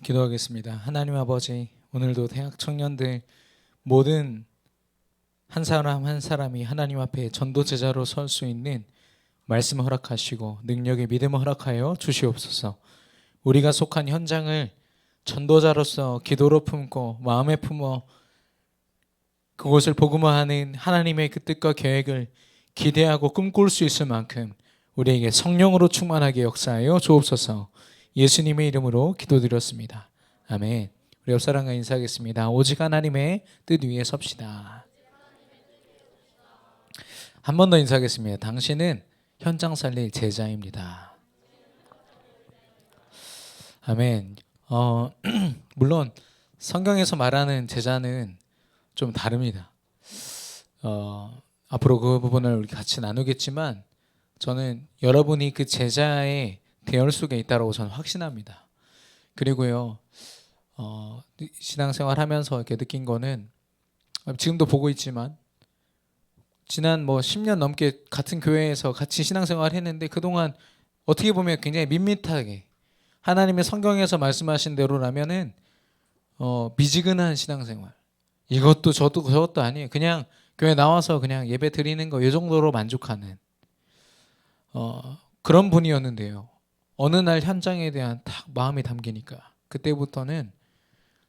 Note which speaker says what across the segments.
Speaker 1: 기도하겠습니다. 하나님 아버지, 오늘도 대학 청년들 모든 한 사람 한 사람이 하나님 앞에 전도 제자로 설 수 있는 말씀 허락하시고 능력의 믿음을 허락하여 주시옵소서. 우리가 속한 현장을 전도자로서 기도로 품고 마음에 품어 그곳을 복음화하는 하나님의 그 뜻과 계획을 기대하고 꿈꿀 수 있을 만큼 우리에게 성령으로 충만하게 역사하여 주옵소서. 예수님의 이름으로 기도드렸습니다. 아멘. 우리 옆 사람과 인사하겠습니다. 오직 하나님의 뜻 위에 섭시다. 한 번 더 인사하겠습니다. 당신은 현장 살릴 제자입니다. 아멘. 물론 성경에서 말하는 제자는 좀 다릅니다. 앞으로 그 부분을 우리 같이 나누겠지만 저는 여러분이 그 제자의 대열 속에 있다고 저는 확신합니다. 그리고요, 신앙생활 하면서 이렇게 느낀 거는 지금도 보고 있지만 지난 10년 넘게 같은 교회에서 같이 신앙생활 했는데 그동안 어떻게 보면 굉장히 밋밋하게 하나님의 성경에서 말씀하신 대로라면은 미지근한 신앙생활, 이것도 저것도 아니에요. 그냥 교회 나와서 그냥 예배 드리는 거 이 정도로 만족하는 그런 분이었는데요. 어느 날 현장에 대한 딱 마음이 담기니까 그때부터는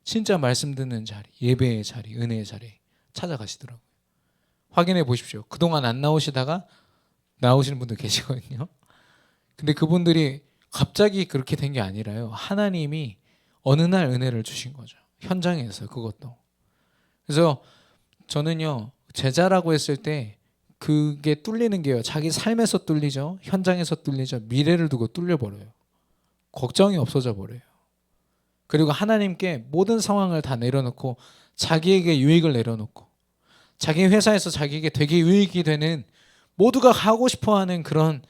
Speaker 1: 진짜 말씀 듣는 자리, 예배의 자리, 은혜의 자리 찾아가시더라고요. 확인해 보십시오. 그동안 안 나오시다가 나오시는 분들 계시거든요. 근데 그분들이 갑자기 그렇게 된 게 아니라요. 하나님이 어느 날 은혜를 주신 거죠. 현장에서 그것도. 그래서 저는요, 제자라고 했을 때 그게 뚫리는 게요. 자기 삶에서 뚫리죠. 현장에서 뚫리죠. 미래를 두고 뚫려버려요. 걱정이 없어져 버려요. 그리고 하나님께 모든 상황을 다 내려놓고 자기에게 유익을 내려놓고 자기 회사에서 자기에게 되게 유익이 되는 모두가 하고 싶어하는 그런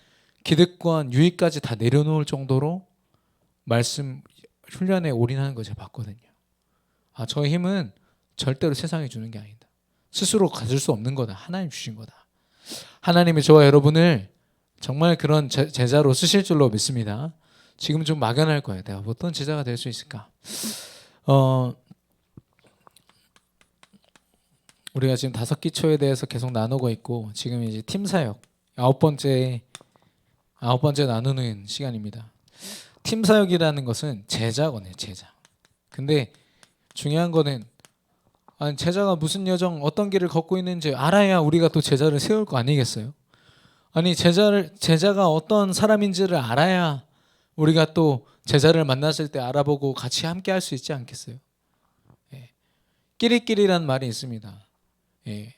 Speaker 1: 기득권, 유익까지 다 내려놓을 정도로 말씀 훈련에 올인하는 걸 제가 봤거든요. 저 힘은 절대로 세상이 주는 게 아니다. 스스로 가질 수 없는 거다. 하나님 주신 거다. 하나님이 저와 여러분을 정말 그런 제자로 쓰실 줄로 믿습니다. 지금 좀 막연할 거예요. 내가 어떤 제자가 될 수 있을까? 우리가 지금 5기초에 대해서 계속 나누고 있고 지금 이제 팀 사역 아홉 번째 나누는 시간입니다. 팀 사역이라는 것은 제자거든요, 제자. 근데 중요한 거는 제자가 무슨 여정, 어떤 길을 걷고 있는지 알아야 우리가 또 제자를 세울 거 아니겠어요? 아니 제자가 어떤 사람인지를 알아야 우리가 또 제자를 만났을 때 알아보고 같이 함께 할 수 있지 않겠어요? 예. 끼리끼리란 말이 있습니다. 예.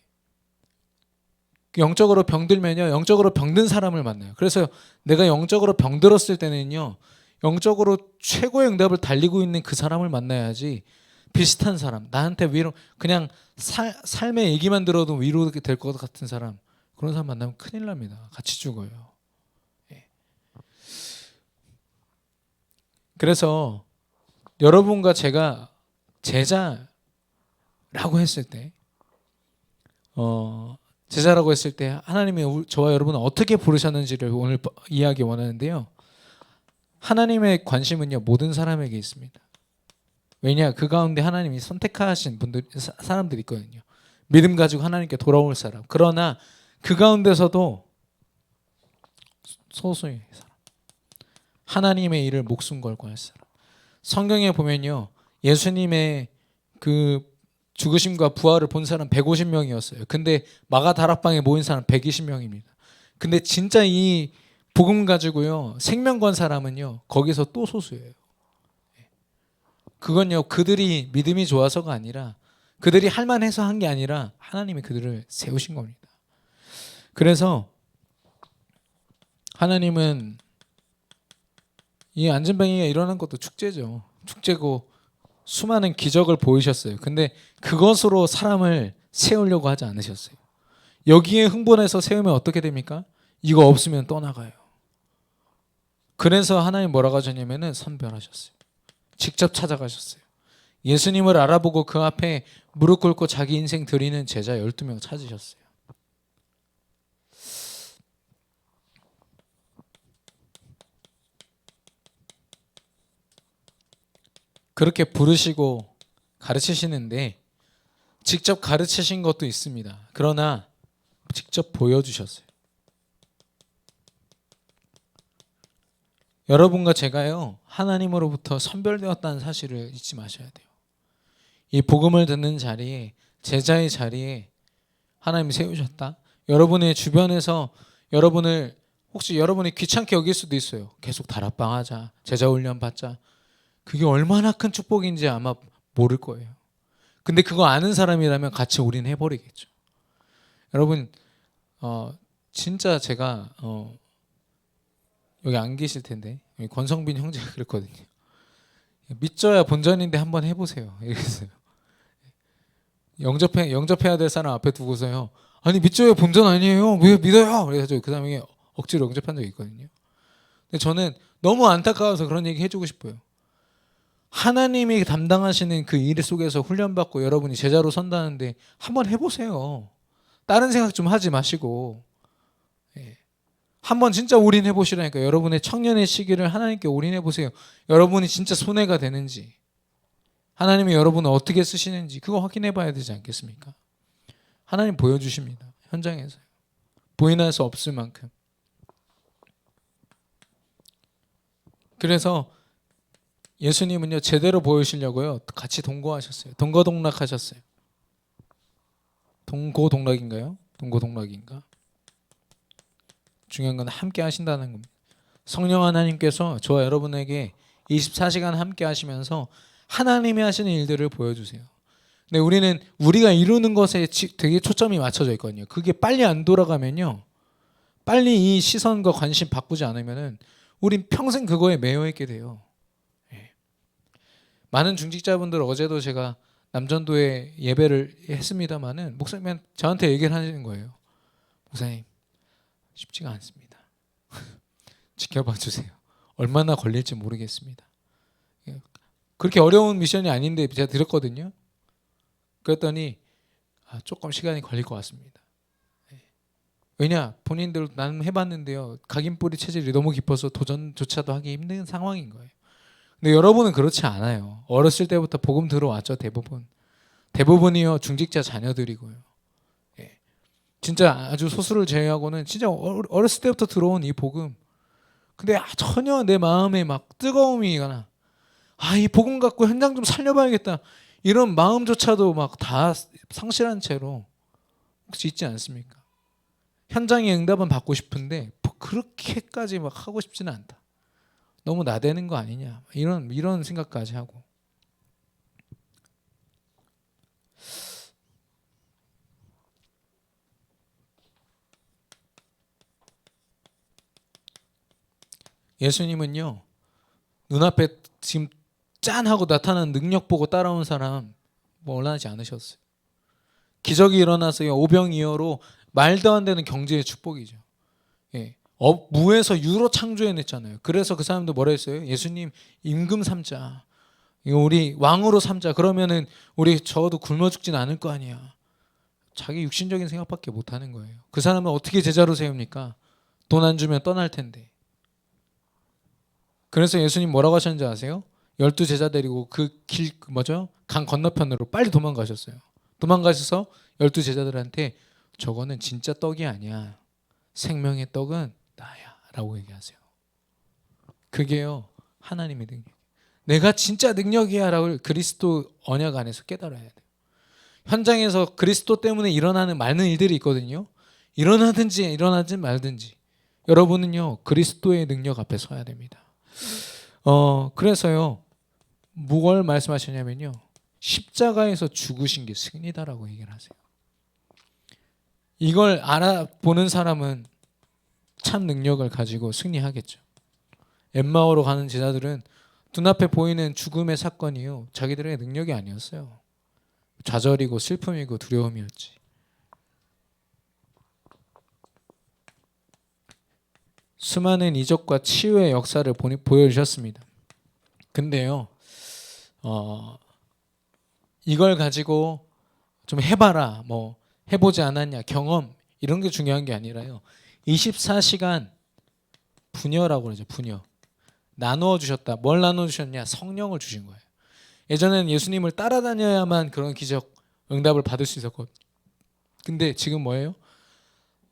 Speaker 1: 영적으로 병들면요, 영적으로 병든 사람을 만나요. 그래서 내가 영적으로 병들었을 때는요, 영적으로 최고의 응답을 달리고 있는 그 사람을 만나야지, 비슷한 사람, 나한테 위로, 그냥 삶의 얘기만 들어도 위로 될 것 같은 사람, 그런 사람 만나면 큰일 납니다. 같이 죽어요. 예. 그래서 여러분과 제가 제자라고 했을 때, 제자라고 했을 때 하나님이 저와 여러분을 어떻게 부르셨는지를 오늘 이해하기 원하는데요. 하나님의 관심은요, 모든 사람에게 있습니다. 왜냐, 그 가운데 하나님이 선택하신 사람들이 있거든요. 믿음 가지고 하나님께 돌아올 사람. 그러나 그 가운데서도 소수의 사람, 하나님의 일을 목숨 걸고 할 사람. 성경에 보면요, 예수님의 그 죽으심과 부활을 본 사람 150명이었어요. 근데 마가 다락방에 모인 사람 120명입니다. 근데 진짜 이 복음 가지고요, 생명 건 사람은요, 거기서 또 소수예요. 그건요, 그들이 믿음이 좋아서가 아니라, 그들이 할만해서 한 게 아니라 하나님이 그들을 세우신 겁니다. 그래서 하나님은 이 안전뱅이가 일어난 것도 축제죠. 축제고 수많은 기적을 보이셨어요. 근데 그것으로 사람을 세우려고 하지 않으셨어요. 여기에 흥분해서 세우면 어떻게 됩니까? 이거 없으면 떠나가요. 그래서 하나님 뭐라고 하셨냐면은 선별하셨어요. 직접 찾아가셨어요. 예수님을 알아보고 그 앞에 무릎 꿇고 자기 인생 드리는 제자 12명 찾으셨어요. 그렇게 부르시고 가르치시는데 직접 가르치신 것도 있습니다. 그러나 직접 보여주셨어요. 여러분과 제가요, 하나님으로부터 선별되었다는 사실을 잊지 마셔야 돼요. 이 복음을 듣는 자리에, 제자의 자리에 하나님이 세우셨다. 여러분의 주변에서 여러분을 혹시 여러분이 귀찮게 여길 수도 있어요. 계속 다락방하자, 제자 훈련 받자. 그게 얼마나 큰 축복인지 아마 모를 거예요. 근데 그거 아는 사람이라면 같이 올인해버리겠죠. 여러분, 진짜 제가 여기 안 계실 텐데 여기 권성빈 형제가 그랬거든요. 믿져야 본전인데 한번 해보세요. 이랬어요. 영접해야 될 사람 앞에 두고서요. 아니 믿져야 본전 아니에요. 왜 믿어요? 그래가지고 그 사람이 억지로 영접한 적이 있거든요. 근데 저는 너무 안타까워서 그런 얘기 해주고 싶어요. 하나님이 담당하시는 그 일 속에서 훈련받고 여러분이 제자로 선다는데 한번 해보세요. 다른 생각 좀 하지 마시고 한번 진짜 올인해 보시라니까. 여러분의 청년의 시기를 하나님께 올인해 보세요. 여러분이 진짜 손해가 되는지, 하나님이 여러분을 어떻게 쓰시는지 그거 확인해 봐야 되지 않겠습니까? 하나님 보여주십니다. 현장에서요. 부인할 수 없을 만큼. 그래서 예수님은요, 제대로 보여주시려고요, 같이 동거하셨어요. 동거동락하셨어요. 동고동락인가요? 동고동락인가? 중요한 건 함께 하신다는 겁니다. 성령 하나님께서 저와 여러분에게 24시간 함께 하시면서 하나님이 하시는 일들을 보여주세요. 근데 우리는 우리가 이루는 것에 되게 초점이 맞춰져 있거든요. 그게 빨리 안 돌아가면요, 빨리 이 시선과 관심 바꾸지 않으면은 우린 평생 그거에 매여 있게 돼요. 많은 중직자분들, 어제도 제가 남전도에 예배를 했습니다마는 목사님이 저한테 얘기를 하시는 거예요. 목사님, 쉽지가 않습니다. 지켜봐 주세요. 얼마나 걸릴지 모르겠습니다. 그렇게 어려운 미션이 아닌데 제가 드렸거든요. 그랬더니 조금 시간이 걸릴 것 같습니다. 왜냐, 본인들 나는 해봤는데요, 각인뿌리 체질이 너무 깊어서 도전조차도 하기 힘든 상황인 거예요. 근데 여러분은 그렇지 않아요. 어렸을 때부터 복음 들어왔죠. 대부분이요 중직자 자녀들이고요. 진짜 아주 소수를 제외하고는 진짜 어렸을 때부터 들어온 이 복음. 근데 전혀 내 마음에 막 뜨거움이 나. 이 복음 갖고 현장 좀 살려봐야겠다. 이런 마음조차도 막 다 상실한 채로 혹시 있지 않습니까? 현장의 응답은 받고 싶은데 그렇게까지 막 하고 싶지는 않다. 너무 나대는 거 아니냐. 이런 생각까지 하고. 예수님은요, 눈앞에 지금 짠 하고 나타나는 능력 보고 따라온 사람 원하지 않으셨어요. 기적이 일어나서요, 오병이어로 말도 안 되는 경제의 축복이죠. 무에서 유로 창조해냈잖아요. 그래서 그 사람도 뭐라 했어요? 예수님 임금 삼자, 우리 왕으로 삼자. 그러면은 우리 적어도 굶어 죽진 않을 거 아니야. 자기 육신적인 생각밖에 못하는 거예요. 그 사람은 어떻게 제자로 세웁니까? 돈 안 주면 떠날 텐데. 그래서 예수님 뭐라고 하셨는지 아세요? 12 제자 데리고 강 건너편으로 빨리 도망가셨어요. 도망가셔서 12 제자들한테 저거는 진짜 떡이 아니야. 생명의 떡은 나야 라고 얘기하세요. 그게요, 하나님의 능력. 내가 진짜 능력이야 라고 그리스도 언약 안에서 깨달아야 돼요. 현장에서 그리스도 때문에 일어나는 많은 일들이 있거든요. 일어나든지 일어나지 말든지 여러분은요, 그리스도의 능력 앞에 서야 됩니다. 그래서요, 뭘 말씀하셨냐면요, 십자가에서 죽으신 게 승리다라고 얘기를 하세요. 이걸 알아보는 사람은 참 능력을 가지고 승리하겠죠. 엠마오로 가는 제자들은 눈앞에 보이는 죽음의 사건이요, 자기들의 능력이 아니었어요. 좌절이고 슬픔이고 두려움이었지. 수많은 이적과 치유의 역사를 보여주셨습니다. 근데요, 이걸 가지고 좀 해봐라, 뭐 해보지 않았냐, 경험 이런 게 중요한 게 아니라요, 24시간 분여라고 그러죠. 분여 나누어 주셨다. 뭘 나누어 주셨냐? 성령을 주신 거예요. 예전에는 예수님을 따라다녀야만 그런 기적 응답을 받을 수 있었거든요. 근데 지금 뭐예요?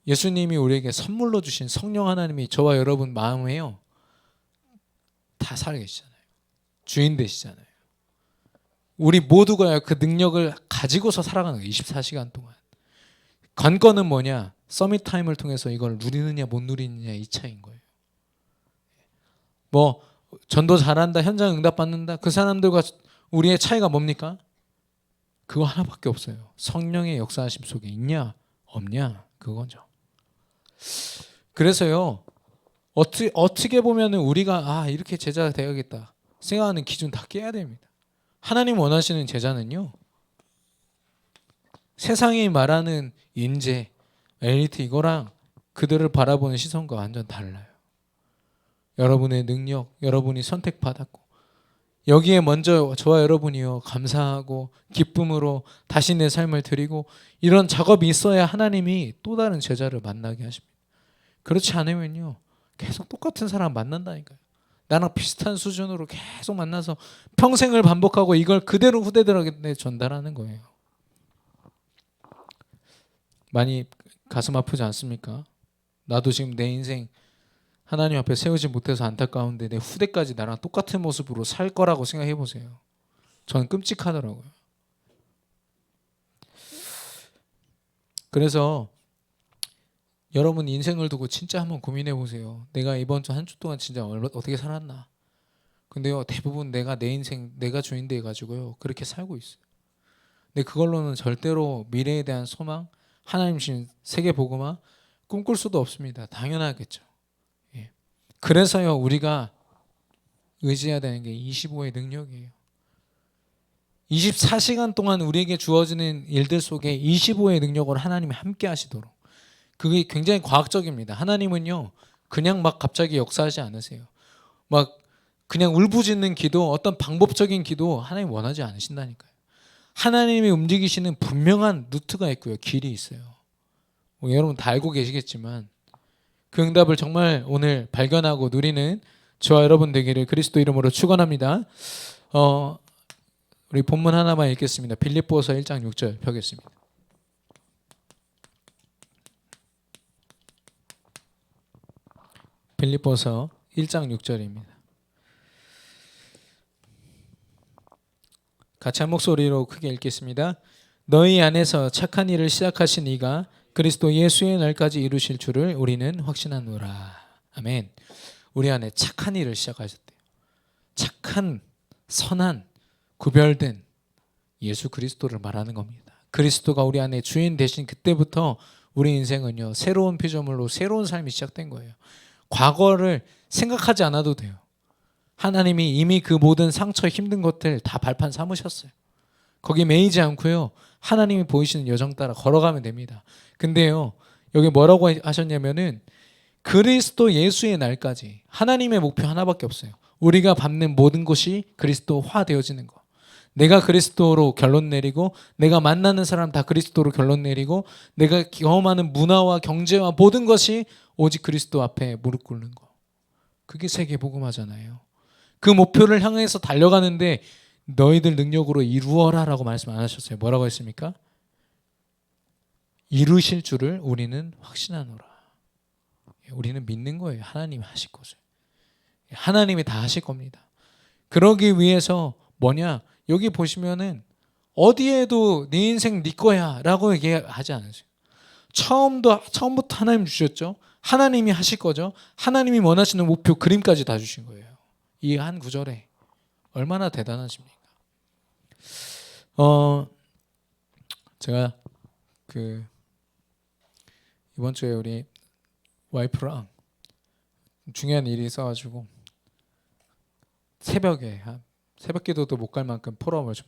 Speaker 1: 예수님이 우리에게 선물로 주신 성령 하나님이 저와 여러분 마음에요 다 살아계시잖아요. 주인 되시잖아요. 우리 모두가 그 능력을 가지고서 살아가는 거예요. 24시간 동안. 관건은 뭐냐? 서밋 타임을 통해서 이걸 누리느냐 못 누리느냐 이 차이인 거예요. 뭐 전도 잘한다, 현장 응답 받는다, 그 사람들과 우리의 차이가 뭡니까? 그거 하나밖에 없어요. 성령의 역사하심 속에 있냐 없냐 그거죠. 그래서요 어떻게 보면은 우리가 이렇게 제자가 되어야겠다 생각하는 기준 다 깨야 됩니다. 하나님 원하시는 제자는요 세상이 말하는 인재, 엘리트 이거랑 그들을 바라보는 시선과 완전 달라요. 여러분의 능력, 여러분이 선택받았고 여기에 먼저 저와 여러분이요 감사하고 기쁨으로 다시 내 삶을 드리고 이런 작업이 있어야 하나님이 또 다른 제자를 만나게 하십니다. 그렇지 않으면요 계속 똑같은 사람 만난다니까요. 나랑 비슷한 수준으로 계속 만나서 평생을 반복하고 이걸 그대로 후대들에게 전달하는 거예요. 많이 가슴 아프지 않습니까? 나도 지금 내 인생 하나님 앞에 세우지 못해서 안타까운데 내 후대까지 나랑 똑같은 모습으로 살 거라고 생각해 보세요. 저는 끔찍하더라고요. 그래서 여러분 인생을 두고 진짜 한번 고민해 보세요. 내가 이번 주 한 주 동안 진짜 어떻게 살았나. 근데요 대부분 내가 내 인생 내가 주인 돼 가지고요 그렇게 살고 있어요. 근데 그걸로는 절대로 미래에 대한 소망, 하나님 주신 세계 복음화 꿈꿀 수도 없습니다. 당연하겠죠. 예. 그래서요 우리가 의지해야 되는 게 25의 능력이에요. 24시간 동안 우리에게 주어지는 일들 속에 25의 능력으로 하나님이 함께 하시도록. 그게 굉장히 과학적입니다. 하나님은요 그냥 막 갑자기 역사하지 않으세요. 막 그냥 울부짖는 기도, 어떤 방법적인 기도 하나님 원하지 않으신다니까요. 하나님이 움직이시는 분명한 루트가 있고요. 길이 있어요. 여러분 다 알고 계시겠지만 그 응답을 정말 오늘 발견하고 누리는 저와 여러분 되기를 그리스도 이름으로 축원합니다. 우리 본문 하나만 읽겠습니다. 빌립보서 1장 6절 펴겠습니다. 빌립보서 1장 6절입니다. 같이 한 목소리로 크게 읽겠습니다. 너희 안에서 착한 일을 시작하신 이가 그리스도 예수의 날까지 이루실 줄을 우리는 확신하노라. 아멘. 우리 안에 착한 일을 시작하셨대요. 착한, 선한, 구별된 예수 그리스도를 말하는 겁니다. 그리스도가 우리 안에 주인 되신 그때부터 우리 인생은요 새로운 피조물로 새로운 삶이 시작된 거예요. 과거를 생각하지 않아도 돼요. 하나님이 이미 그 모든 상처 힘든 것들 다 발판 삼으셨어요. 거기 매이지 않고요 하나님이 보이시는 여정 따라 걸어가면 됩니다. 근데요 여기 뭐라고 하셨냐면은 그리스도 예수의 날까지 하나님의 목표 하나밖에 없어요. 우리가 밟는 모든 것이 그리스도화 되어지는 거. 내가 그리스도로 결론 내리고 내가 만나는 사람 다 그리스도로 결론 내리고 내가 경험하는 문화와 경제와 모든 것이 오직 그리스도 앞에 무릎 꿇는 거. 그게 세계 복음화잖아요. 그 목표를 향해서 달려가는데 너희들 능력으로 이루어라라고 말씀 안 하셨어요. 뭐라고 했습니까? 이루실 줄을 우리는 확신하노라. 우리는 믿는 거예요. 하나님이 하실 것을. 하나님이 다 하실 겁니다. 그러기 위해서 뭐냐? 여기 보시면은 어디에도 네 인생 네 거야 라고 얘기하지 않으세요. 처음부터 하나님 주셨죠. 하나님이 하실 거죠. 하나님이 원하시는 목표 그림까지 다 주신 거예요. 이 한 구절에 얼마나 대단하십니까? 제가 이번 주에 우리 와이프랑 중요한 일이 있어가지고 새벽에 새벽 기도도 못 갈 만큼 포럼을 좀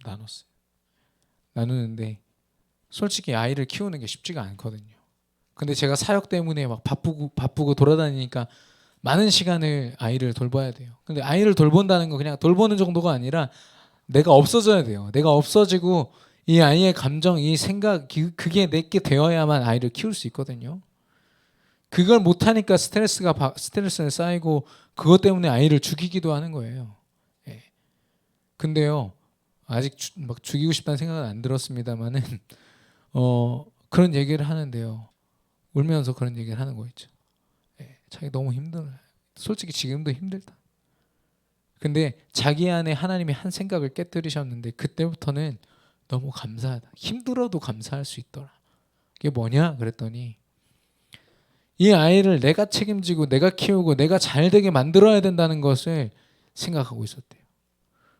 Speaker 1: 나누는데 솔직히 아이를 키우는 게 쉽지가 않거든요. 근데 제가 사역 때문에 막 바쁘고 돌아다니니까 많은 시간을 아이를 돌봐야 돼요. 근데 아이를 돌본다는 거 그냥 돌보는 정도가 아니라 내가 없어져야 돼요. 내가 없어지고 이 아이의 감정, 이 생각, 그게 내게 되어야만 아이를 키울 수 있거든요. 그걸 못하니까 스트레스는 쌓이고 그것 때문에 아이를 죽이기도 하는 거예요. 예. 근데요, 아직 막 죽이고 싶다는 생각은 안 들었습니다만은 그런 얘기를 하는데요. 울면서 그런 얘기를 하는 거 있죠. 예, 자기 너무 힘들어요. 솔직히 지금도 힘들다. 근데 자기 안에 하나님이 한 생각을 깨뜨리셨는데 그때부터는 너무 감사하다. 힘들어도 감사할 수 있더라. 그게 뭐냐? 그랬더니 이 아이를 내가 책임지고 내가 키우고 내가 잘 되게 만들어야 된다는 것을 생각하고 있었대요.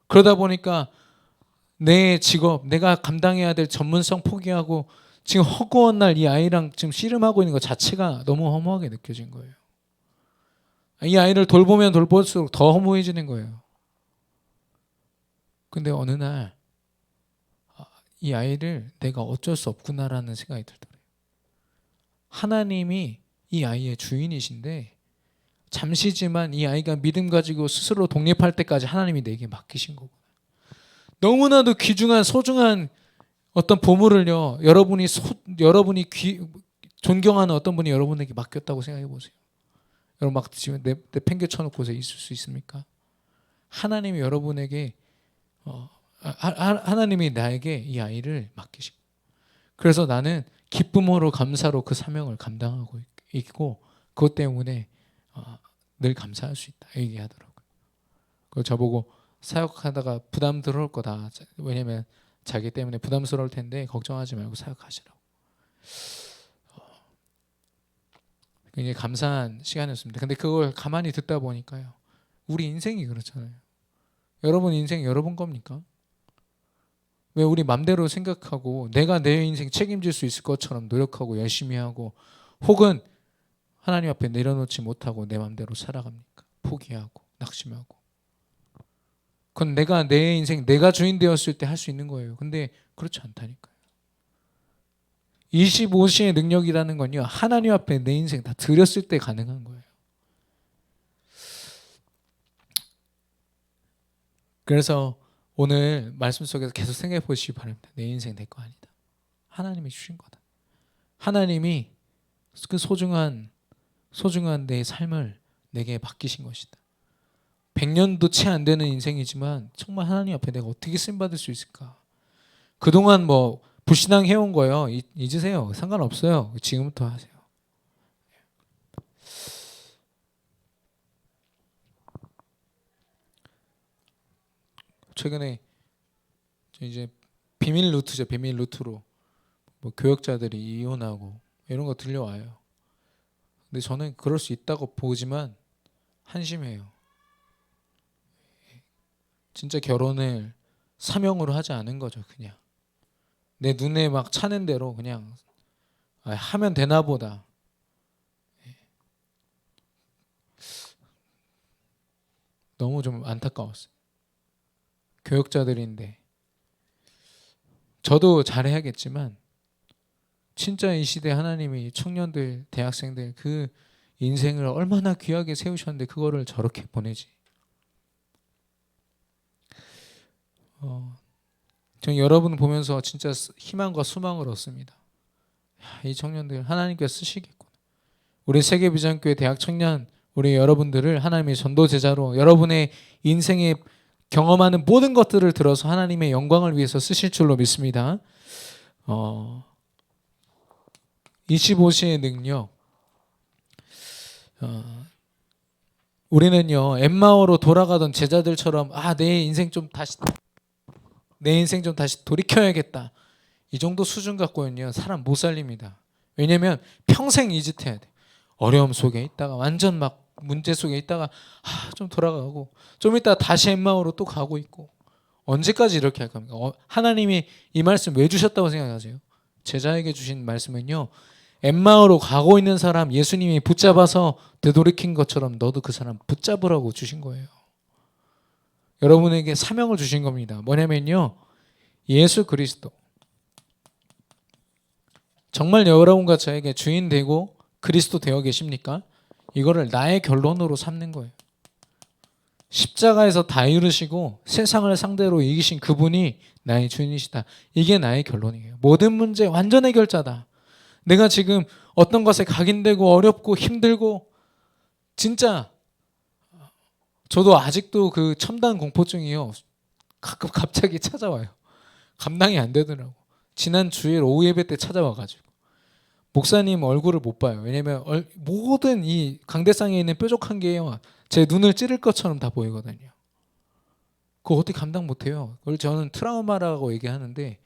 Speaker 1: 그러다 보니까 내 직업, 내가 감당해야 될 전문성 포기하고 지금 허구한 날 이 아이랑 지금 씨름하고 있는 것 자체가 너무 허무하게 느껴진 거예요. 이 아이를 돌보면 돌볼수록 더 허무해지는 거예요. 근데 어느 날 이 아이를 내가 어쩔 수 없구나라는 생각이 들더래요. 하나님이 이 아이의 주인이신데 잠시지만 이 아이가 믿음 가지고 스스로 독립할 때까지 하나님이 내게 맡기신 거고, 너무나도 귀중한 소중한 어떤 보물을요, 여러분이 존경하는 어떤 분이 여러분에게 맡겼다고 생각해 보세요. 여러분 막 지금 내 팽개쳐놓고서 있을 수 있습니까? 하나님이 여러분에게 하나님이 나에게 이 아이를 맡기시고, 그래서 나는 기쁨으로 감사로 그 사명을 감당하고 있고 그것 때문에 늘 감사할 수 있다 얘기하더라고요. 그래서 저보고 사역하다가 부담스러울 거다. 왜냐면 자기 때문에 부담스러울 텐데 걱정하지 말고 사역하시라고. 굉장히 감사한 시간이었습니다. 근데 그걸 가만히 듣다 보니까요, 우리 인생이 그렇잖아요. 여러분 인생 여러분 겁니까? 왜 우리 맘대로 생각하고 내가 내 인생 책임질 수 있을 것처럼 노력하고 열심히 하고 혹은 하나님 앞에 내려놓지 못하고 내 맘대로 살아갑니까? 포기하고 낙심하고. 그건 내가 내 인생 내가 주인 되었을 때 할 수 있는 거예요. 근데 그렇지 않다니까요. 25시의 능력이라는 건요, 하나님 앞에 내 인생 다 드렸을 때 가능한 거예요. 그래서 오늘 말씀 속에서 계속 생각해 보시기 바랍니다. 내 인생 내 거 아니다. 하나님이 주신 거다. 하나님이 그 소중한 내 삶을 내게 맡기신 것이다. 100년도 채 안 되는 인생이지만 정말 하나님 앞에 내가 어떻게 쓰임 받을 수 있을까? 그동안 뭐 불신앙 해온 거요, 잊으세요. 상관없어요. 지금부터 하세요. 최근에 이제 비밀 루트로 뭐 교역자들이 이혼하고 이런 거 들려와요. 근데 저는 그럴 수 있다고 보지만 한심해요. 진짜 결혼을 사명으로 하지 않은 거죠. 그냥 내 눈에 막 차는 대로 그냥 하면 되나 보다. 너무 좀 안타까웠어요. 교역자들인데 저도 잘해야겠지만 진짜 이 시대 하나님이 청년들, 대학생들 그 인생을 얼마나 귀하게 세우셨는데 그거를 저렇게 보내지. 전 여러분 보면서 진짜 희망과 소망을 얻습니다. 이 청년들 하나님께서 쓰시겠구나. 우리 세계비전교회 대학 청년 우리 여러분들을 하나님의 전도 제자로 여러분의 인생에 경험하는 모든 것들을 들어서 하나님의 영광을 위해서 쓰실 줄로 믿습니다. 25시의 능력. 우리는요, 엠마오로 돌아가던 제자들처럼 내 인생 좀 다시 돌이켜야겠다, 이 정도 수준 갖고는요 사람 못 살립니다. 왜냐하면 평생 이 짓 해야 돼. 어려움 속에 있다가 완전 막 문제 속에 있다가 좀 돌아가고 좀 있다가 다시 엠마오로 또 가고 있고, 언제까지 이렇게 할 겁니까? 하나님이 이 말씀 왜 주셨다고 생각하세요? 제자에게 주신 말씀은요, 엠마오로 가고 있는 사람 예수님이 붙잡아서 되돌이킨 것처럼 너도 그 사람 붙잡으라고 주신 거예요. 여러분에게 사명을 주신 겁니다. 뭐냐면요, 예수 그리스도 정말 여러분과 저에게 주인 되고 그리스도 되어 계십니까? 이거를 나의 결론으로 삼는 거예요. 십자가에서 다 이루시고 세상을 상대로 이기신 그분이 나의 주인이시다. 이게 나의 결론이에요. 모든 문제 완전 해결자다. 내가 지금 어떤 것에 각인되고 어렵고 힘들고, 진짜 저도 아직도 그 첨단 공포증이요, 가끔 갑자기 찾아와요. 감당이 안 되더라고. 지난 주일 오후 예배 때 찾아와가지고 목사님 얼굴을 못 봐요. 왜냐면 모든 이 강대상에 있는 뾰족한 게요, 제 눈을 찌를 것처럼 다 보이거든요. 그거 어떻게 감당 못해요. 그걸 저는 트라우마라고 얘기하는데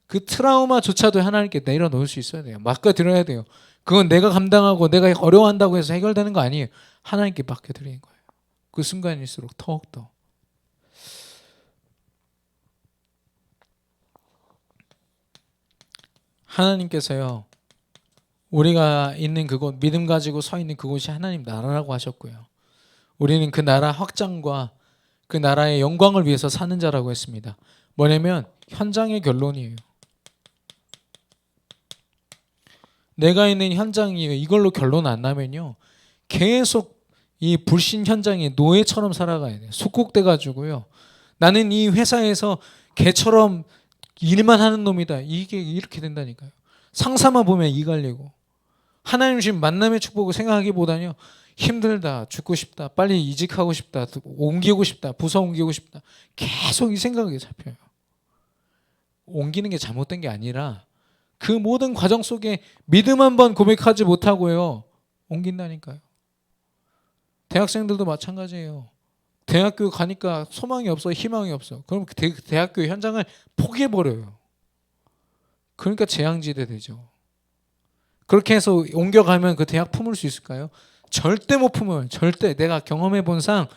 Speaker 1: 그 트라우마조차도 하나님께 내려놓을 수 있어야 돼요. 맡겨드려야 돼요. 그건 내가 감당하고 내가 어려워한다고 해서 해결되는 거 아니에요. 하나님께 맡겨드리는 거예요. 그 순간일수록 더욱더. 하나님께서요, 우리가 있는 그곳, 믿음 가지고 서 있는 그곳이 하나님 나라라고 하셨고요, 우리는 그 나라 확장과 그 나라의 영광을 위해서 사는 자라고 했습니다. 뭐냐면 현장의 결론이에요. 내가 있는 현장이 이걸로 결론 안 나면요, 계속 이 불신 현장에 노예처럼 살아가야 돼요. 숙국돼 가지고요, 나는 이 회사에서 개처럼 일만 하는 놈이다, 이게 이렇게 된다니까요. 상사만 보면 이 갈리고, 하나님 주신 만남의 축복을 생각하기보다는요, 힘들다, 죽고 싶다, 빨리 이직하고 싶다, 옮기고 싶다, 부서 옮기고 싶다, 계속 이 생각이 잡혀요. 옮기는 게 잘못된 게 아니라 그 모든 과정 속에 믿음 한번 고백하지 못하고요, 옮긴다니까요. 대학생들도 마찬가지예요. 대학교 가니까 소망이 없어, 희망이 없어. 그럼 대학교 현장을 포기해버려요. 그러니까 재앙지대 되죠. 그렇게 해서 옮겨가면 그 대학 품을 수 있을까요? 절대 못 품어요. 절대. 내가 경험해 본 상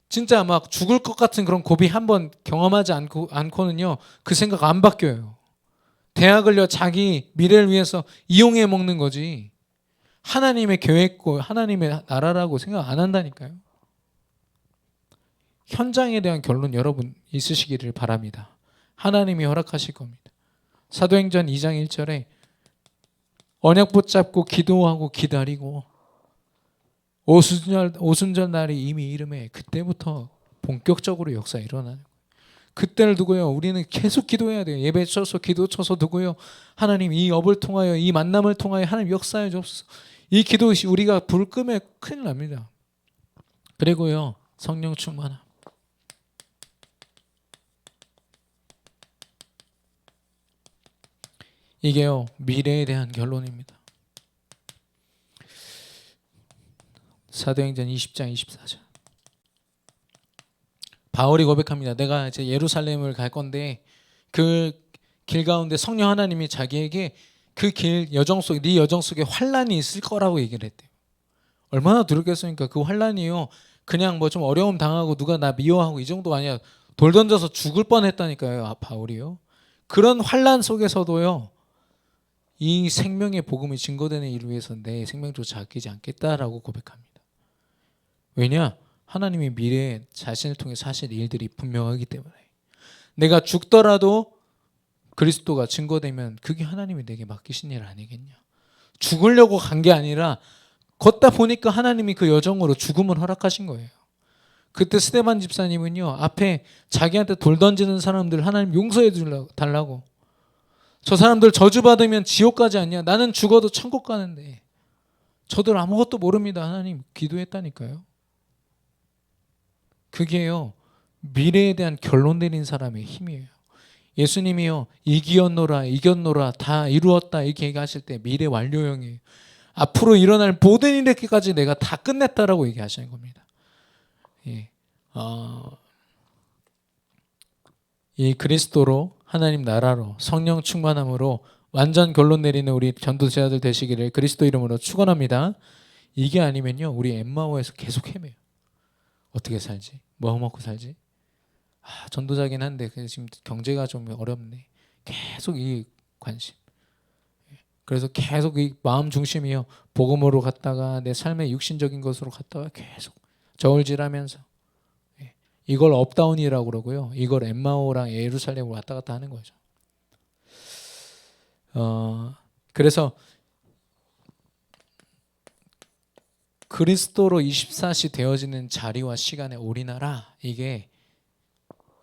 Speaker 1: 진짜 막 죽을 것 같은 그런 고비 한번 경험하지 않고는요, 그 생각 안 바뀌어요. 대학을요, 자기 미래를 위해서 이용해 먹는 거지 하나님의 계획고 하나님의 나라라고 생각 안 한다니까요. 현장에 대한 결론 여러분 있으시기를 바랍니다. 하나님이 허락하실 겁니다. 사도행전 2장 1절에 언약 붙잡고 기도하고 기다리고 오순절 날이 이미 이름에, 그때부터 본격적으로 역사 일어나는 거예요. 그때를 두고요, 우리는 계속 기도해야 돼요. 예배 쳐서 기도 쳐서 두고요, 하나님 이 업을 통하여, 이 만남을 통하여 하나님 역사해 주옵소서. 이 기도 우리가 불 끄면 큰일 납니다. 그리고요, 성령 충만함. 이게요, 미래에 대한 결론입니다. 사도행전 20장 24절. 바울이 고백합니다. 내가 이제 예루살렘을 갈 건데 그 길 가운데 성령 하나님이 자기에게 그 길 여정 속에, 네 여정 속에 환란이 있을 거라고 얘기를 했대요. 얼마나 두렵겠습니까? 그 환란이요, 그냥 뭐 좀 어려움 당하고 누가 나 미워하고 이 정도가 아니라 돌 던져서 죽을 뻔했다니까요. 바울이요. 그런 환란 속에서도요, 이 생명의 복음이 증거되는 일을 위해서 내 생명조차 아끼지 않겠다라고 고백합니다. 왜냐? 하나님이 미래에 자신을 통해서 하실 일들이 분명하기 때문에. 내가 죽더라도 그리스도가 증거되면 그게 하나님이 내게 맡기신 일 아니겠냐. 죽으려고 간 게 아니라 걷다 보니까 하나님이 그 여정으로 죽음을 허락하신 거예요. 그때 스데반 집사님은요, 앞에 자기한테 돌 던지는 사람들 하나님 용서해 달라고, 저 사람들 저주받으면 지옥 가지 않냐, 나는 죽어도 천국 가는데 저들 아무것도 모릅니다, 하나님 기도했다니까요. 그게요, 미래에 대한 결론 내린 사람의 힘이에요. 예수님이요, 이겼노라 다 이루었다 이렇게 얘기하실 때 미래 완료형이에요. 앞으로 일어날 모든 일에까지 내가 다 끝냈다라고 얘기하시는 겁니다. 예. 이 그리스도로, 하나님 나라로, 성령 충만함으로 완전 결론 내리는 우리 전도자들 되시기를 그리스도 이름으로 축원합니다. 이게 아니면요, 우리 엠마오에서 계속 헤매요. 어떻게 살지? 뭐 먹고 살지? 전도자긴 한데 지금 경제가 좀 어렵네. 계속 이 관심. 그래서 계속 이 마음 중심이요, 복음으로 갔다가 내 삶의 육신적인 것으로 갔다가 계속 저울질하면서, 이걸 업다운이라고 그러고요, 이걸 엠마오랑 예루살렘으로 왔다 갔다 하는 거죠. 그래서 그리스도로 24시 되어지는 자리와 시간에 올인하라. 이게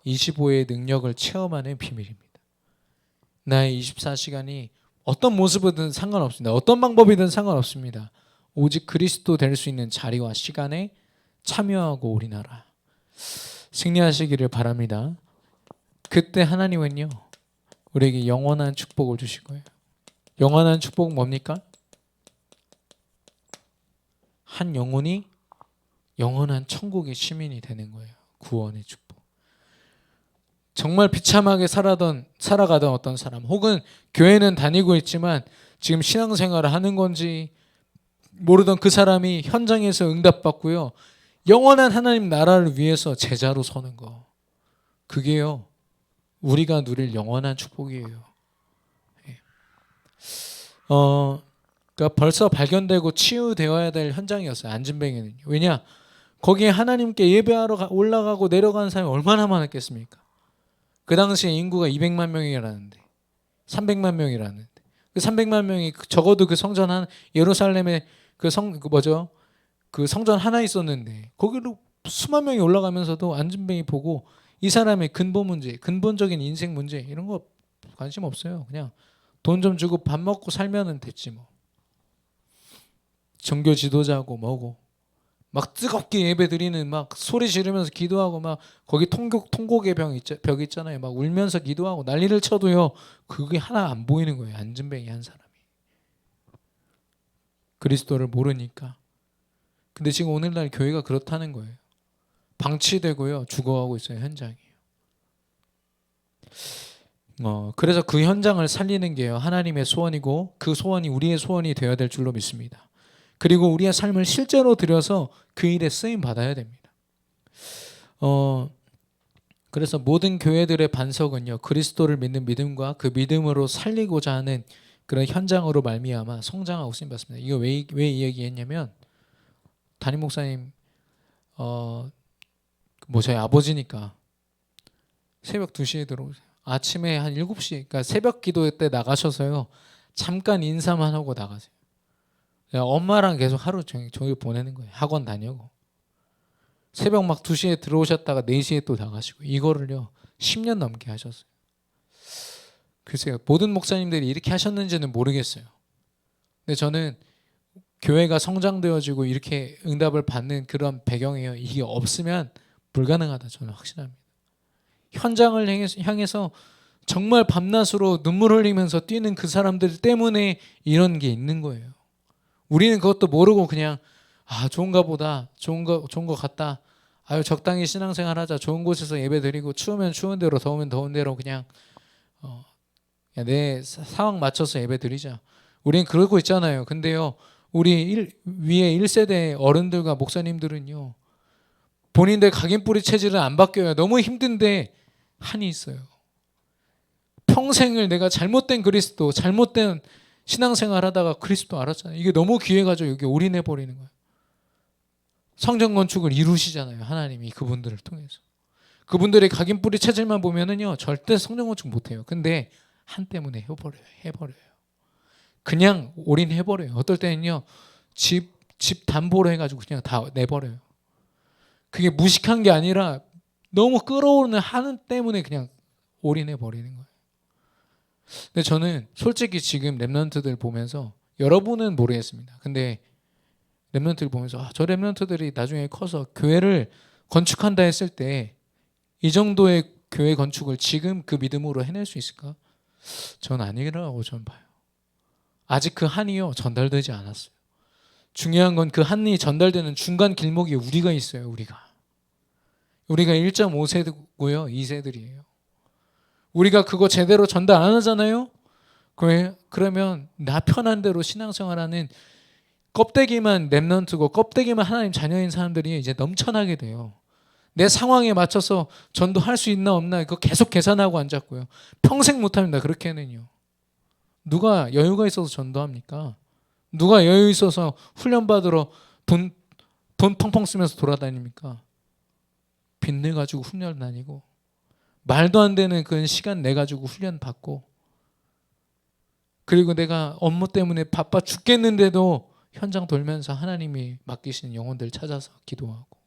Speaker 1: 25의 능력을 체험하는 비밀입니다. 나의 24시간이 어떤 모습이든 상관없습니다. 어떤 방법이든 상관없습니다. 오직 그리스도 될 수 있는 자리와 시간에 참여하고 올인하라. 승리하시기를 바랍니다. 그때 하나님은요 우리에게 영원한 축복을 주실 거예요. 영원한 축복은 뭡니까? 한 영혼이 영원한 천국의 시민이 되는 거예요. 구원의 축복. 정말 비참하게 살아가던 어떤 사람, 혹은 교회는 다니고 있지만 지금 신앙생활을 하는 건지 모르던 그 사람이 현장에서 응답받고요, 영원한 하나님 나라를 위해서 제자로 서는 거, 그게요 우리가 누릴 영원한 축복이에요. 그러니까 벌써 발견되고 치유되어야 될 현장이었어요. 안진뱅이는. 왜냐? 거기에 하나님께 예배하러 올라가고 내려가는 사람이 얼마나 많았겠습니까? 그 당시에 인구가 200만 명이라는데, 300만 명이라는데, 그 300만 명이 적어도 그 성전 한 예루살렘에 그 성전 하나 있었는데 거기로 수만 명이 올라가면서도 안진뱅이 보고 이 사람의 근본 문제, 근본적인 인생 문제 이런 거 관심 없어요. 그냥 돈 좀 주고 밥 먹고 살면은 됐지 뭐. 종교 지도자고 뭐고 막 뜨겁게 예배 드리는, 막 소리 지르면서 기도하고, 막 거기 통곡의 벽 있잖아요. 막 울면서 기도하고 난리를 쳐도요 그게 하나 안 보이는 거예요. 안진뱅이 한 사람이 그리스도를 모르니까. 근데 지금 오늘날 교회가 그렇다는 거예요. 방치되고요 죽어가고 있어요. 현장이. 그래서 그 현장을 살리는 게요 하나님의 소원이고, 그 소원이 우리의 소원이 되어야 될 줄로 믿습니다. 그리고 우리의 삶을 실제로 들여서 그 일에 쓰임 받아야 됩니다. 그래서 모든 교회들의 반석은요 그리스도를 믿는 믿음과 그 믿음으로 살리고자 하는 그런 현장으로 말미암아 성장하고 쓰임 받습니다. 이거 왜 이 얘기했냐면, 담임 목사님 저희 아버지니까 새벽 2시에 들어오세요. 아침에 한 7시, 그러니까 새벽 기도 때 나가셔서요 잠깐 인사만 하고 나가세요. 엄마랑 계속 하루 종일 보내는 거예요. 학원 다녀고. 새벽 막 2시에 들어오셨다가 4시에 또 나가시고, 이거를요 10년 넘게 하셨어요. 글쎄요 모든 목사님들이 이렇게 하셨는지는 모르겠어요. 근데 저는 교회가 성장되어지고 이렇게 응답을 받는 그런 배경이에요. 이게 없으면 불가능하다 저는 확신합니다. 현장을 향해서 정말 밤낮으로 눈물 흘리면서 뛰는 그 사람들 때문에 이런 게 있는 거예요. 우리는 그것도 모르고 그냥 좋은가 보다, 좋은 거 같다, 적당히 신앙생활하자, 좋은 곳에서 예배드리고 추우면 추운 대로 더우면 더운 대로 그냥 내 상황 맞춰서 예배드리자, 우리는 그러고 있잖아요. 근데요 우리 위에 1세대 어른들과 목사님들은요 본인들 각인뿌리 체질은 안 바뀌어요. 너무 힘든데 한이 있어요. 평생을 내가 잘못된 그리스도, 잘못된 신앙생활 하다가 그리스도 알았잖아요. 이게 너무 귀해가지고 여기 올인해 버리는 거예요. 성전 건축을 이루시잖아요. 하나님이 그분들을 통해서. 그분들의 각인뿌리 체질만 보면은요 절대 성전 건축 못해요. 근데 한 때문에 해버려요. 그냥 올인해버려요. 어떨 때는요 집 담보로 해가지고 그냥 다 내버려요. 그게 무식한 게 아니라 너무 끌어오르는 한 때문에 그냥 올인해버리는 거예요. 근데 저는 솔직히 지금 랩런트들 보면서, 여러분은 모르겠습니다. 근데 랩런트를 보면서 저 랩런트들이 나중에 커서 교회를 건축한다 했을 때 이 정도의 교회 건축을 지금 그 믿음으로 해낼 수 있을까? 전 아니라고 저는 봐요. 아직 그 한이요 전달되지 않았어요. 중요한 건 그 한이 전달되는 중간 길목에 우리가 있어요. 우리가 1.5세고요 2세들이에요. 우리가 그거 제대로 전달 안 하잖아요. 그러면 나 편한 대로 신앙생활하는 껍데기만 랩런트고 껍데기만 하나님 자녀인 사람들이 이제 넘쳐나게 돼요. 내 상황에 맞춰서 전도할 수 있나 없나 이거 계속 계산하고 앉았고요. 평생 못합니다. 그렇게는요. 누가 여유가 있어서 전도합니까? 누가 여유 있어서 훈련 받으러 돈 펑펑 쓰면서 돌아다닙니까? 빚내 가지고 훈련 다니고, 말도 안 되는 그 시간 내 가지고 훈련 받고, 그리고 내가 업무 때문에 바빠 죽겠는데도 현장 돌면서 하나님이 맡기시는 영혼들 찾아서 기도하고,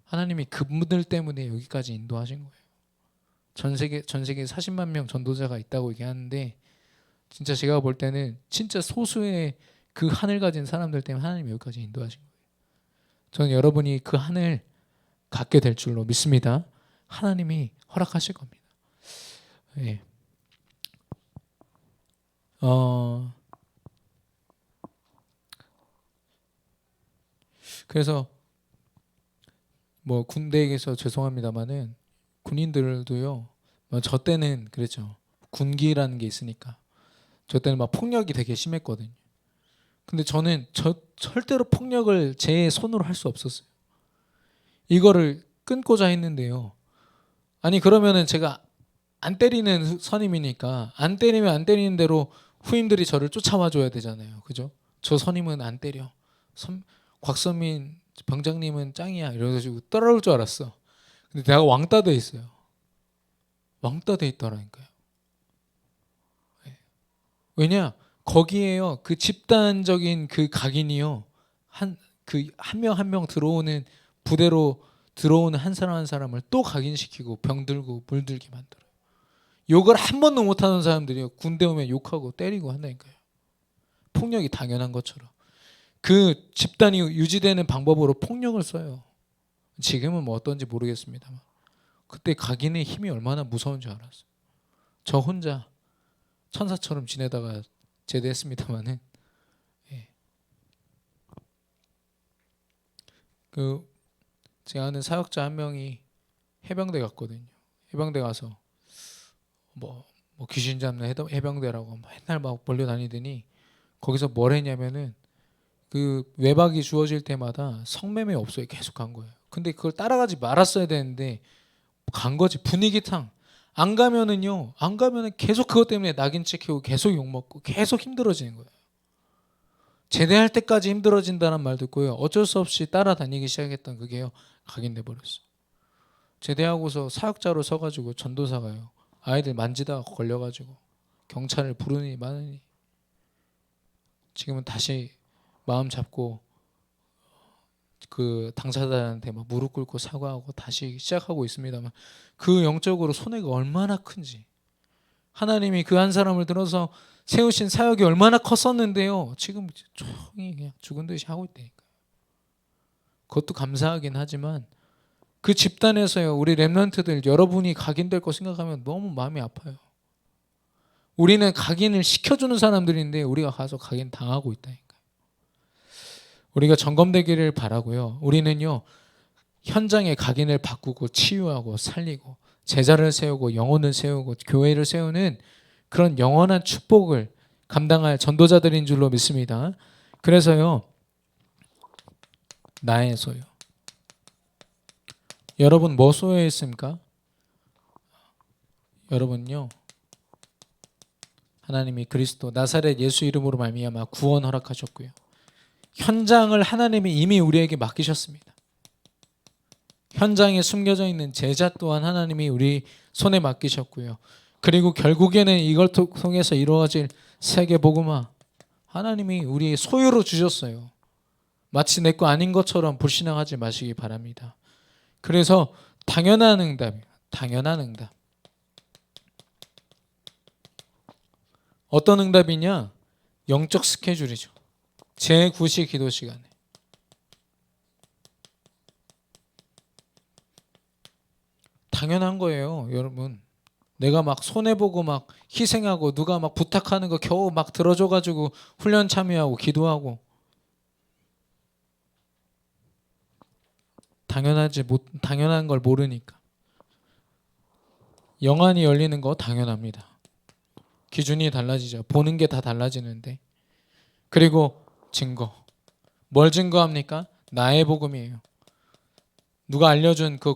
Speaker 1: 하나님이 그분들 때문에 여기까지 인도하신 거예요. 전 세계 40만 명 전도자가 있다고 얘기하는데, 진짜 제가 볼 때는 진짜 소수의 그 한을 가진 사람들 때문에 하나님이 여기까지 인도하신 거예요. 저는 여러분이 그 한을 갖게 될 줄로 믿습니다. 하나님이 허락하실 겁니다. 예. 그래서 뭐 군대에서 죄송합니다만은 군인들도요. 저 때는 그랬죠. 군기라는 게 있으니까. 저 때는 막 폭력이 되게 심했거든요. 근데 저는 절대로 폭력을 제 손으로 할 수 없었어요. 이거를 끊고자 했는데요. 아니 그러면은 제가 안 때리는 선임이니까 안 때리면 안 때리는 대로 후임들이 저를 쫓아와 줘야 되잖아요. 그죠? 저 선임은 안 때려. 곽선민 병장님은 짱이야. 이래가지고 따라올 줄 알았어. 근데 내가 왕따 돼 있어요. 왕따 돼 있더라니까요. 왜냐? 거기에요. 그 집단적인 그 각인이요. 한 명 한 명 들어오는 부대로 들어오는 한 사람 한 사람을 또 각인시키고 병들고 물들게 만들어요. 욕을 한 번도 못하는 사람들이요. 군대 오면 욕하고 때리고 한다니까요. 폭력이 당연한 것처럼. 그 집단이 유지되는 방법으로 폭력을 써요. 지금은 뭐 어떤지 모르겠습니다만 그때 각인의 힘이 얼마나 무서운 줄 알았어요. 저 혼자 천사처럼 지내다가 제대했습니다만은 예. 그 제가 아는 사역자 한 명이 해병대 갔거든요. 해병대 가서 뭐 귀신 잡는 해병대라고 맨날 막 몰려다니더니 거기서 뭘 했냐면은 그 외박이 주어질 때마다 성매매 업소에 계속 간 거예요. 근데 그걸 따라가지 말았어야 되는데 간 거지. 분위기탕. 안 가면은요. 안 가면은 계속 그것 때문에 낙인 찍히고 계속 욕먹고 계속 힘들어지는 거예요. 제대할 때까지 힘들어진다는 말 듣고요. 어쩔 수 없이 따라다니기 시작했던 그게요. 각인돼 버렸어. 제대하고서 사역자로 서가지고 전도사가요. 아이들 만지다가 걸려가지고 경찰을 부르니 마느니 지금은 다시 마음 잡고 그 당사자한테 막 무릎 꿇고 사과하고 다시 시작하고 있습니다만 그 영적으로 손해가 얼마나 큰지 하나님이 그 한 사람을 들어서 세우신 사역이 얼마나 컸었는데요. 지금 조용히 그냥 죽은 듯이 하고 있다니까. 그것도 감사하긴 하지만 그 집단에서요. 우리 렘넌트들 여러분이 각인될 거 생각하면 너무 마음이 아파요. 우리는 각인을 시켜주는 사람들인데 우리가 가서 각인 당하고 있다니까. 우리가 점검되기를 바라고요. 우리는요. 현장의 각인을 바꾸고 치유하고 살리고 제자를 세우고 영혼을 세우고 교회를 세우는 그런 영원한 축복을 감당할 전도자들인 줄로 믿습니다. 그래서요. 나의 소유. 여러분 뭐 소유했습니까? 여러분요. 하나님이 그리스도 나사렛 예수 이름으로 말미암아 구원 허락하셨고요. 현장을 하나님이 이미 우리에게 맡기셨습니다. 현장에 숨겨져 있는 제자 또한 하나님이 우리 손에 맡기셨고요. 그리고 결국에는 이걸 통해서 이루어질 세계 복음화 하나님이 우리의 소유로 주셨어요. 마치 내 거 아닌 것처럼 불신앙하지 마시기 바랍니다. 그래서 당연한 응답이에요. 당연한 응답. 어떤 응답이냐? 영적 스케줄이죠. 제9시 기도 시간에 당연한 거예요, 여러분. 내가 막 손해보고 막 희생하고 누가 막 부탁하는 거 겨우 막 들어줘가지고 훈련 참여하고 기도하고 당연한 걸 모르니까. 영안이 열리는 거 당연합니다. 기준이 달라지죠. 보는 게 다 달라지는데. 그리고 증거. 뭘 증거합니까? 나의 복음이에요. 누가 알려준 그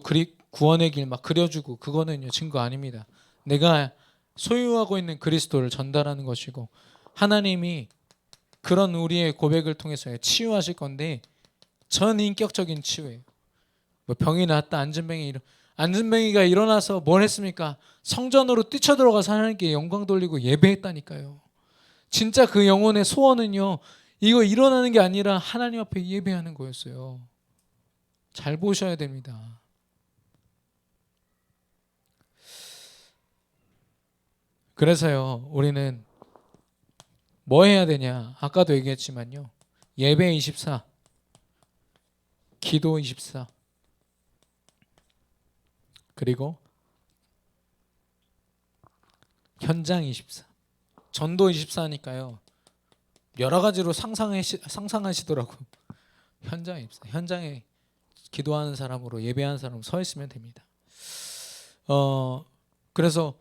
Speaker 1: 구원의 길 막 그려주고 그거는요 증거 아닙니다. 내가 소유하고 있는 그리스도를 전달하는 것이고 하나님이 그런 우리의 고백을 통해서 치유하실 건데 전인격적인 치유예요. 뭐 병이 났다 안진뱅이가 일어나서 뭘 했습니까? 성전으로 뛰쳐들어가서 하나님께 영광 돌리고 예배했다니까요. 진짜 그 영혼의 소원은요 이거 일어나는 게 아니라 하나님 앞에 예배하는 거였어요. 잘 보셔야 됩니다. 그래서요 우리는 뭐 해야 되냐? 아까도 얘기했지만요 예배 24 기도 24 그리고 현장 24, 전도 24니까요. 여러 가지로 상상하시더라고. 현장 24, 현장에 기도하는 사람으로 예배하는 사람으로 서 있으면 됩니다. 그래서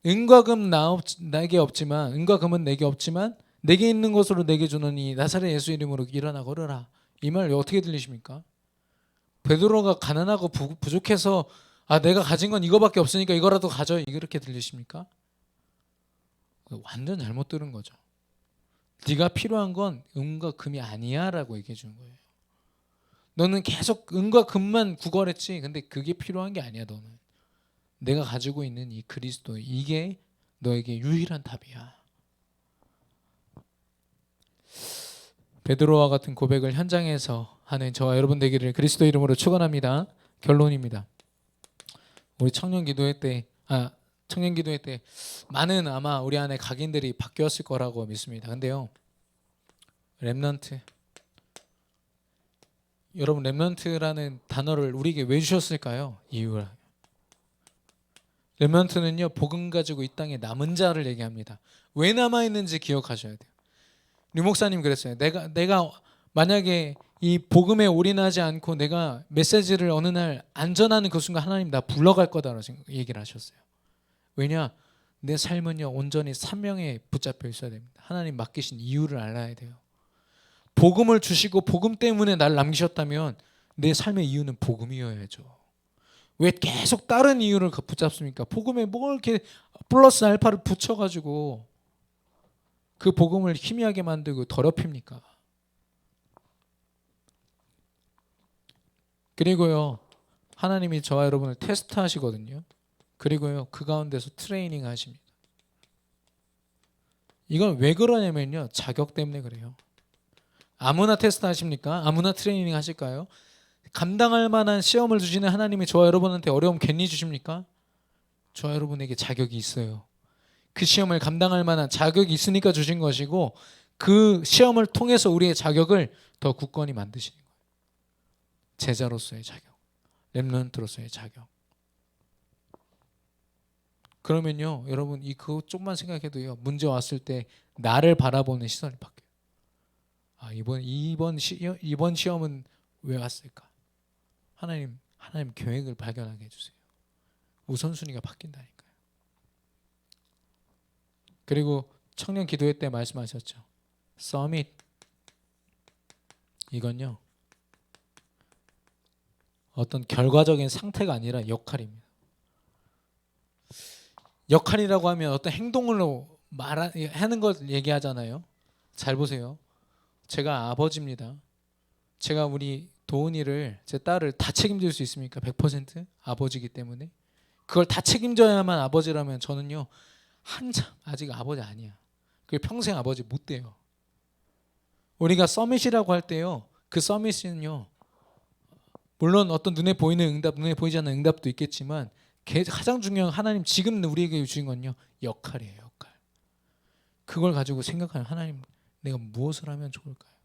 Speaker 1: 은과 금 내게 없지만, 은과 금은 내게 없지만 내게 있는 것으로 내게 주노니 나사렛 예수 이름으로 일어나 걸으라. 이 말 어떻게 들리십니까? 베드로가 가난하고 부족해서 내가 가진 건 이거밖에 없으니까 이거라도 가져, 이렇게 들리십니까? 완전 잘못 들은 거죠. 네가 필요한 건 은과 금이 아니야 라고 얘기해 주는 거예요. 너는 계속 은과 금만 구걸했지, 근데 그게 필요한 게 아니야. 너는 내가 가지고 있는 이 그리스도, 이게 너에게 유일한 답이야. 베드로와 같은 고백을 현장에서 하는 저와 여러분 되기를 그리스도 이름으로 축원합니다. 결론입니다. 우리 청년 기도회 때 많은 아마 우리 안에 각인들이 바뀌었을 거라고 믿습니다. 근데요, 렘넌트, 여러분 렘넌트라는 단어를 우리에게 왜 주셨을까요? 이유가, 렘넌트는요 복음 가지고 이 땅에 남은 자를 얘기합니다. 왜 남아있는지 기억하셔야 돼요. 류 목사님 그랬어요. 내가 만약에 이 복음에 올인하지 않고 내가 메시지를 어느 날 안전하는 그 순간 하나님 나 불러갈 거다라고 얘기를 하셨어요. 왜냐? 내 삶은요 온전히 사명에 붙잡혀 있어야 됩니다. 하나님 맡기신 이유를 알아야 돼요. 복음을 주시고 복음 때문에 날 남기셨다면 내 삶의 이유는 복음이어야죠. 왜 계속 다른 이유를 붙잡습니까? 복음에 뭘 이렇게 플러스 알파를 붙여가지고 그 복음을 희미하게 만들고 더럽힙니까? 그리고요, 하나님이 저와 여러분을 테스트 하시거든요. 그리고요, 그 가운데서 트레이닝 하십니다. 이건 왜 그러냐면요, 자격 때문에 그래요. 아무나 테스트 하십니까? 아무나 트레이닝 하실까요? 감당할 만한 시험을 주시는 하나님이 저와 여러분한테 어려움 괜히 주십니까? 저와 여러분에게 자격이 있어요. 그 시험을 감당할 만한 자격이 있으니까 주신 것이고, 그 시험을 통해서 우리의 자격을 더 굳건히 만드시는 거예요. 제자로서의 자격, 렘넌트로서의 자격. 그러면요, 여러분 그거 조금만 생각해도요, 문제 왔을 때 나를 바라보는 시선이 바뀌어요. 이번 시험은 왜 왔을까? 하나님 계획을 발견하게 해주세요. 우선순위가 바뀐다니까요. 그리고 청년 기도회 때 말씀하셨죠. 서밋, 이건요 어떤 결과적인 상태가 아니라 역할입니다. 역할이라고 하면 어떤 행동으로 하는 걸 얘기하잖아요. 잘 보세요. 제가 아버지입니다. 제가 우리 도은이를, 제 딸을 다 책임질 수 있습니까? 100% 아버지이기 때문에. 그걸 다 책임져야만 아버지라면 저는요 한참 아직 아버지 아니야. 그 평생 아버지 못 돼요. 우리가 서밋이라고 할 때요, 그 서밋은요 물론 어떤 눈에 보이는 응답, 눈에 보이지 않는 응답도 있겠지만 가장 중요한, 하나님 지금 우리에게 주신 건요 역할이에요. 역할. 그걸 가지고 생각하는, 하나님 내가 무엇을 하면 좋을까요?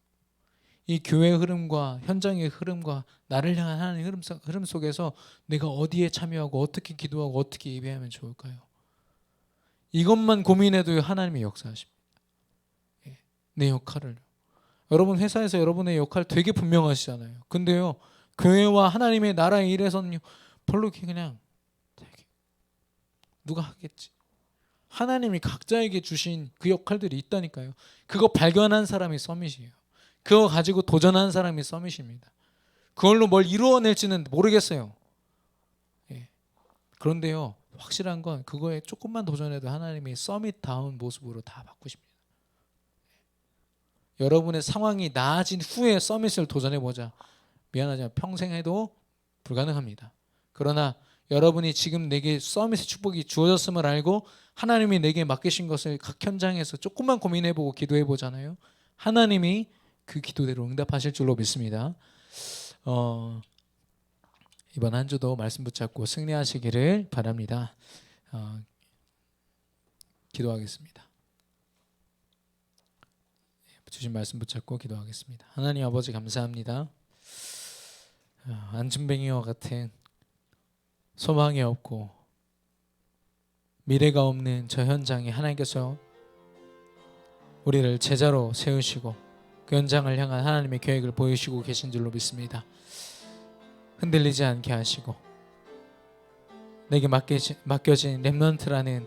Speaker 1: 이 교회의 흐름과 현장의 흐름과 나를 향한 하나님의 흐름 속에서 내가 어디에 참여하고 어떻게 기도하고 어떻게 예배하면 좋을까요? 이것만 고민해도 하나님이 역사하십니다. 내 역할을. 여러분 회사에서 여러분의 역할 되게 분명하시잖아요. 근데요 교회와 하나님의 나라의 일에서는요 별로 그냥 누가 하겠지. 하나님이 각자에게 주신 그 역할들이 있다니까요. 그거 발견한 사람이 서밋이에요. 그거 가지고 도전한 사람이 서밋입니다. 그걸로 뭘 이루어낼지는 모르겠어요. 그런데요 확실한 건 그거에 조금만 도전해도 하나님이 서밋다운 모습으로 다 바꾸십니다. 여러분의 상황이 나아진 후에 서밋을 도전해보자. 미안하지만 평생 해도 불가능합니다. 그러나 여러분이 지금 내게 서밋의 축복이 주어졌음을 알고 하나님이 내게 맡기신 것을 각 현장에서 조금만 고민해보고 기도해보잖아요. 하나님이 그 기도대로 응답하실 줄로 믿습니다. 이번 한 주도 말씀 붙잡고 승리하시기를 바랍니다. 기도하겠습니다. 주신 말씀 붙잡고 기도하겠습니다. 하나님 아버지 감사합니다. 안진뱅이와 같은 소망이 없고 미래가 없는 저 현장에 하나님께서 우리를 제자로 세우시고 그 현장을 향한 하나님의 계획을 보이시고 계신 줄로 믿습니다. 흔들리지 않게 하시고 내게 맡겨진 렘넌트라는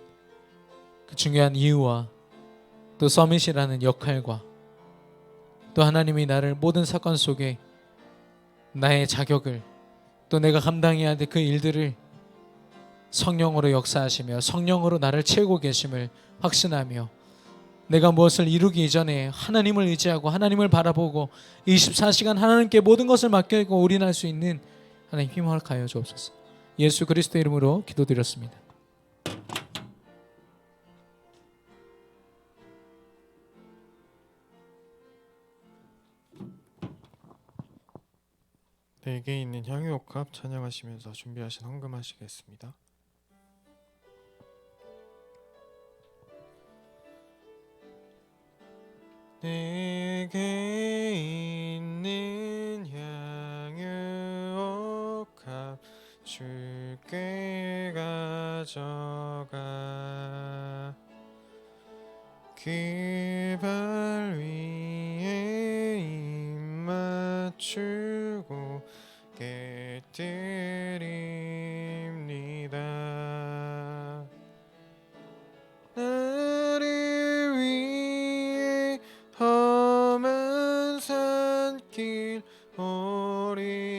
Speaker 1: 그 중요한 이유와 또 서밋이라는 역할과 또 하나님이 나를 모든 사건 속에 나의 자격을 또 내가 감당해야 될 그 일들을 성령으로 역사하시며 성령으로 나를 채우고 계심을 확신하며 내가 무엇을 이루기 이전에 하나님을 의지하고 하나님을 바라보고 24시간 하나님께 모든 것을 맡기고 올인할 수 있는 하나님 힘을 허락하여 주옵소서. 예수 그리스도 이름으로 기도드렸습니다.
Speaker 2: 내게 있는 향유옥합 찬양하시면서 준비하신 헌금하시겠습니다. 내게 있는 향유옥합 주께 가져가 그 발 위에 입 맞추고 깨뜨립니다. 나를 위해 험한 산길 오르신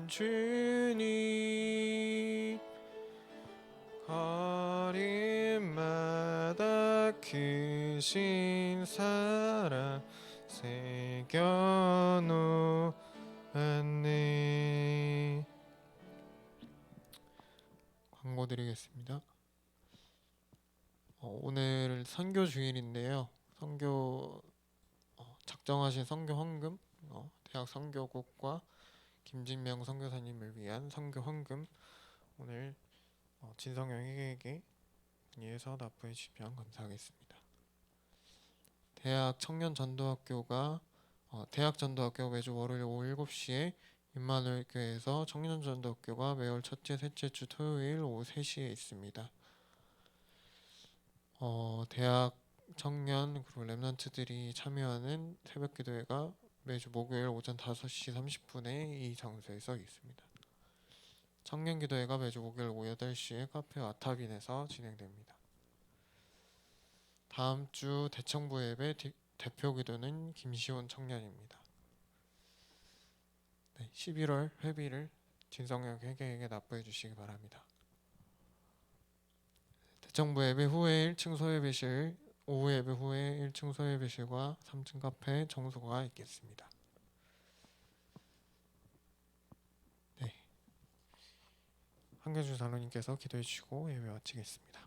Speaker 2: 주님 걸음마다 크신 사랑 새겨놓았네. 광고 드리겠습니다. 오늘 선교 주일인데요. 선교 작정하신 선교 헌금, 대학 선교국과 김진명 선교사님을 위한 선교 헌금 오늘 진성영 회계에게 문의해서 납부해 주시면 감사하겠습니다. 대학 전도학교가 매주 월요일 오후 7시에 임마누엘 교회에서 청년전도학교가 매월 첫째, 셋째 주 토요일 오후 3시에 있습니다. 대학 청년 그리고 렘넌트들이 참여하는 새벽기도회가 매주 목요일 오전 5시 30분에 이 장소에서 있습니다. 청년기도회가 매주 목요일 오후 8시에 카페 아타빈에서 진행됩니다. 다음 주 대청부 예배 대표기도는 김시온 청년입니다. 11월 회비를 진성영 회계에게 납부해 주시기 바랍니다. 대청부 예배 후에 1층 소예배실, 오후 예배 후에 1층 소예배실과 3층 카페 청소가 있겠습니다. 한겨준 장로님께서 기도해 주시고 예배 마치겠습니다.